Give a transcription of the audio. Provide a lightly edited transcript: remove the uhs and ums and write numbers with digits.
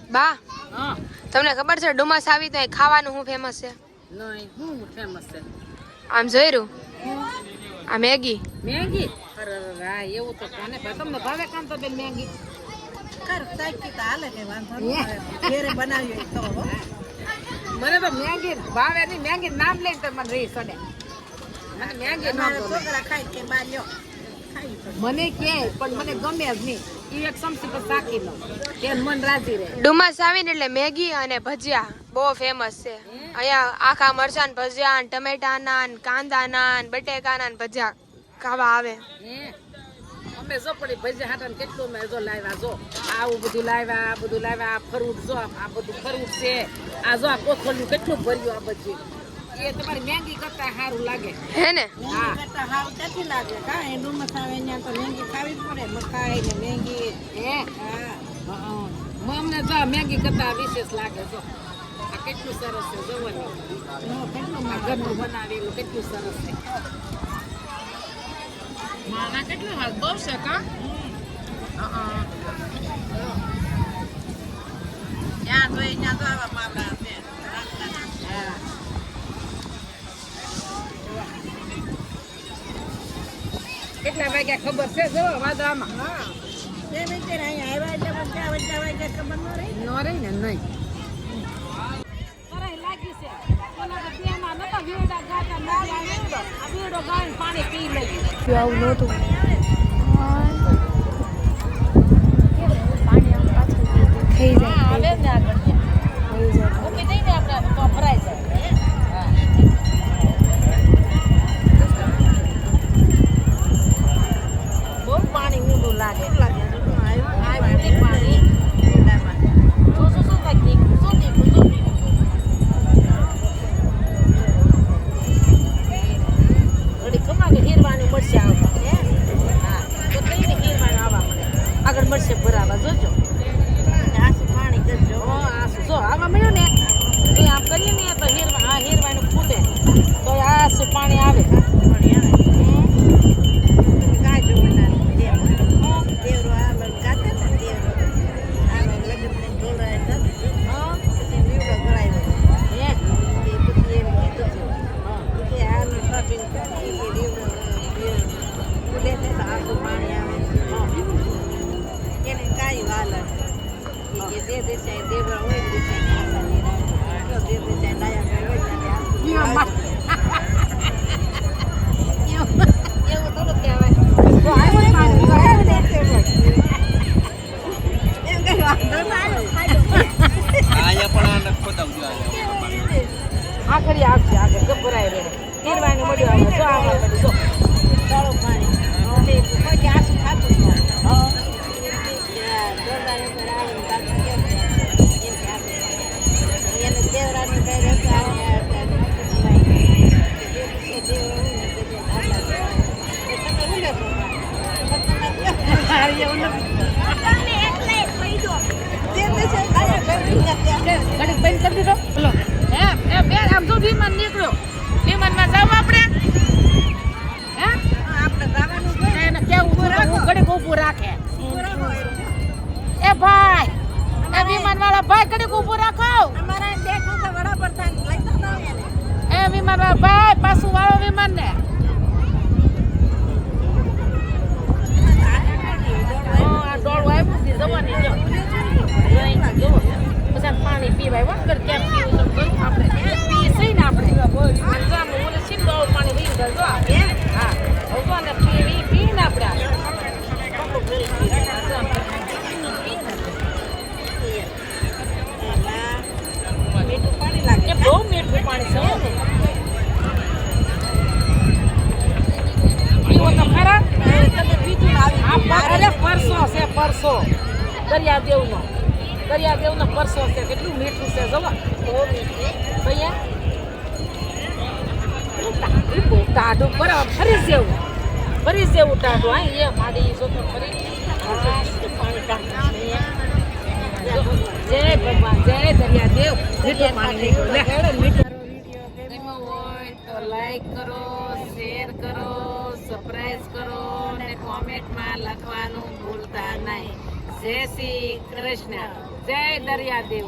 બા હા તમને ખબર છે ડુમસ આવી તો ખાવાનું શું ફેમસ છે? નહીં શું ફેમસ છે? આમ જોયું આ મેગી. મેગી? અરે હા એવું તો કોને ભાઈ તમને ભાવે કામ તો બેન મેગી? કર સાચી તો હાલે કે વાંધો નહીં ઘેરે બનાવી તો મને તો મેગી ભાવે નહીં. મેગી નામ લઈને તો મને રહી સડે. મને મેગી ના છોકરા ખાય કે બાલ્યો ખાઈ તો મને ક્યાંય પણ મને ગમે જ નહીં. એ એક સમસી પર સાકી લો કે મન રાજી રહે. ડુમસ આવીને એટલે મેગી અને ભજીયા બહુ ફેમસ છે. અહીંયા આખા મરચાં ભજીયા ને ટમેટાના ને કાંદાના ને બટેકાના ને ભજીયા ખાવા આવે. અમે જો પડી ભજીયા હાટા કેટલું મેં જો લાવ્યા જો આવું બધું લાવ્યા આ બધું લાવ્યા આ ફરૂટ જો આ બધું ફરૂટ છે આ જો આ કોથળિયું કેટલું ભર્યું આ બધું એ તમારી મેગી કરતા સારું લાગે હે ને? હા કરતા હાવ ક્યાંથી લાગે કા એ ડુમસ આવે ત્યાં તો મેંગી ખાવી જ પડે મકાઈ ને મેંગી હે હા અમને જો મેગી કરતા વિશેષ લાગે જો આ કેટલું સરસ છે જોવાની કેટલું આ ઘરનું બનાવેલું કેટલું સરસ છે માના કેટલું હાલ બહુ છે કા ત્યાં જોઈ ત્યાં તો આવા માવડા છે કેટલા વાગ્યા ખબર છે જો વાદળામાં બે મિનિટ અહીંયા આવ્યા એટલે બધા વાગ્યા ખબર ન રહી ન રહી ને નહીં લાગી છે ઓલા તો બેમાં નતા વીડા ગાતા નથી આ વીડો ગાઈને પાણી પી લઈ આવું નહોતું. થઈ જાય આવે ને આગળ મૂકી દઈ ને આપણે તો ભરાઈ જાય બહુ પાણી ઊંડું લાગે પાણી આગળ મળશે ભરાવા જોજો આસુ પાણી કરજો આસુ જો આવા મળ્યું ને એ આમ કરીએ ને તો હીરવાનું ફૂટે તો આસુ પાણી આવે ગાજો દેવરો આવે ગાતે ને દેવરો આવે લગ્ન ને ઢોળાય પછી લીવડો ગળાયો હે એ પછી એમ કીધું કે આને શોપિંગ કરી કે લીવડો ઉડે તો આસુ પાણી આવે એને કાઈ વાલા કે દે દેસાઈ દેવરા હોય દેસાઈ આસા નિરાય દે દેસાઈ લાયા હોય એવું થોડું કહેવાય તો આવ્યો પાણી એમ કઈ વાંધો ના આખરી આવશે આગળ ગભરાય રહે હીરવાનું મળ્યું આવે જો આમાં બધું જો તાળો પાણી કોઈ આસુ ખાતું એને દેવરાની કઈ રહેતા ઘડીક બંધ કરી દીધો બોલો એ બેન આમ જો વિમાન નીકળ્યો વિમાનમાં જાવ આપણે હે આપણે ગાવાનું હોય એને કેવું ઘડીક ઊભું રાખે એ ભાઈ એ વિમાન વાળા ભાઈ ઘડીક ઊભું રાખો અમારા દેખો તો વડાપ્રધાન લઈ તો એ વિમાન વાળા ભાઈ પાછું વાળો વિમાન ને આ ડોળું આવ્યું છે જવાની જો પછી પાણી પીવાય વગર કેમ પીવું તો આપણે પી સહી ને આપણે ઓલે સીધો પાણી પી જો હા હવે ને પી ને આપણે મીઠું પાણી લાગે બહુ મીઠું પાણી છે પીવો તો ખરા તમે પીધું આવી અરે પરસો છે પરસો દરિયાદેવનો પરસો છે કેટલું મીઠું છે જોવા ભૈયા ટાઢું બરાબર ફરી જેવું ટાઢું હા એ માડી જો તો ફરી જય ભગવાન જય દરિયાદેવ મીઠું પાણી નીકળ્યું હોય તો લાઈક કરો શેર કરો સબસ્ક્રાઇબ કરો અને કોમેન્ટમાં લખવાનું ભૂલતા નહીં જય શ્રી કૃષ્ણ જય દરિયાદેવ